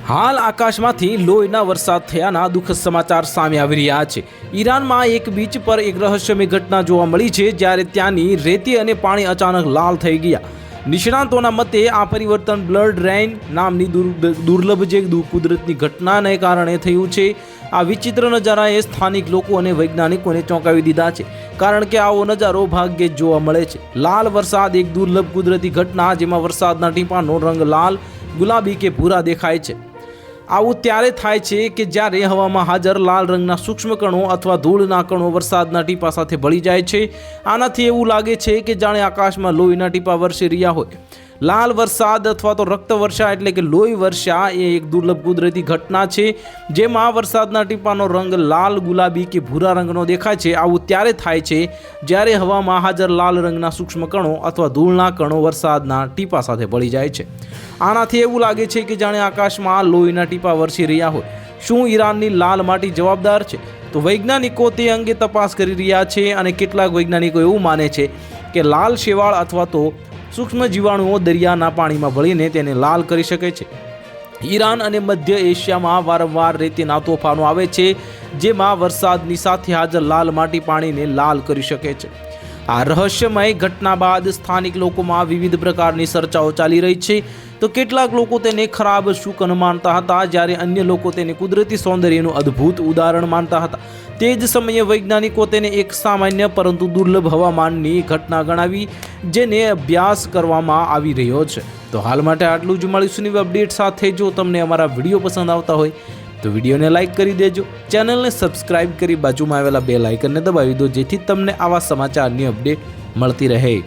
હાલ આકાશમાંથી લોહીના વરસાદ થયાના દુઃખદ સમાચાર સામે આવી રહ્યા છે। ઈરાનમાં એક બીચ પર એક રહસ્યમય ઘટના જોવા મળી છે, જ્યારે ત્યાંની રેતી અને પાણી અચાનક લાલ થઈ ગયા। નિષ્ણાતોના મતે આ પરિવર્તન બ્લડ રેઇન નામની દુર્લભ જે કુદરતની ઘટનાને કારણે થયું છે। આ વિચિત્ર નજારાએ સ્થાનિક લોકો અને વૈજ્ઞાનિકોને ચોંકાવી દીધા છે, કારણ કે આવો નજારો ભાગ્યે જ જોવા મળે છે। લાલ વરસાદ એક દુર્લભ કુદરતી ઘટના જેમાં વરસાદના ટીપાંનો રંગ લાલ, ગુલાબી કે ભૂરા દેખાય છે। આવું ત્યારે થાય છે કે જ્યારે હવામાં હાજર લાલ રંગના સૂક્ષ્મ કણો અથવા ધૂળના કણો વરસાદના ટીપા સાથે ભળી જાય છે। આનાથી એવું લાગે છે કે જાણે આકાશમાં લોહીના ટીપા વરસી રહ્યા હોય। લાલ વરસાદ અથવા તો રક્ત વર્ષા એટલે કે લોહી વર્ષા એ એક દુર્લભ કુદરતી ઘટના છે, જેમાં વરસાદના ટીપાનો રંગ લાલ, ગુલાબી કે ભૂરા રંગનો દેખાય છે। આવું ત્યારે થાય છે જ્યારે હવામાં હાજર લાલ રંગના સૂક્ષ્મ કણો અથવા ધૂળના કણો વરસાદના ટીપા સાથે ભળી જાય છે। આનાથી એવું લાગે છે કે જાણે આકાશમાં લોહીના ટીપા વરસી રહ્યા હોય। શું ઈરાનની લાલ માટી જવાબદાર છે? તો વૈજ્ઞાનિકો તે અંગે તપાસ કરી રહ્યા છે અને કેટલાક વૈજ્ઞાનિકો એવું માને છે કે લાલ શેવાળ અથવા તો સૂક્ષ્મ જીવાણુઓ દરિયાના પાણીમાં ભળીને તેને લાલ કરી શકે છે। ઈરાન અને મધ્ય એશિયામાં વારંવાર રેતીના તોફાનો આવે છે, જેમાં વરસાદની સાથે હાજર લાલ માટી પાણીને લાલ કરી શકે છે। આ રહસ્યમય ઘટના બાદ સ્થાનિક લોકોમાં વિવિધ પ્રકારની ચર્ચાઓ ચાલી રહી છે। તો કેટલાક લોકો તેને ખરાબ શુકન માનતા હતા, જ્યારે અન્ય લોકો તેને કુદરતી સૌંદર્યનું અદ્ભુત ઉદાહરણ માનતા હતા। તે જ સમયે વૈજ્ઞાનિકો તેને એક સામાન્ય પરંતુ દુર્લભ હવામાનની ઘટના ગણાવી, જેને અભ્યાસ કરવામાં આવી રહ્યો છે। તો હાલ માટે આટલું જ। મળીશું નવી અપડેટ સાથે। જો તમને અમારા વિડીયો પસંદ આવતા હોય તો વિડીયોને લાઇક કરી દેજો, ચેનલને સબસ્ક્રાઇબ કરી બાજુમાં આવેલા બેલ આઇકનને દબાવી દો, જેથી તમને આવા સમાચારની અપડેટ મળતી રહે।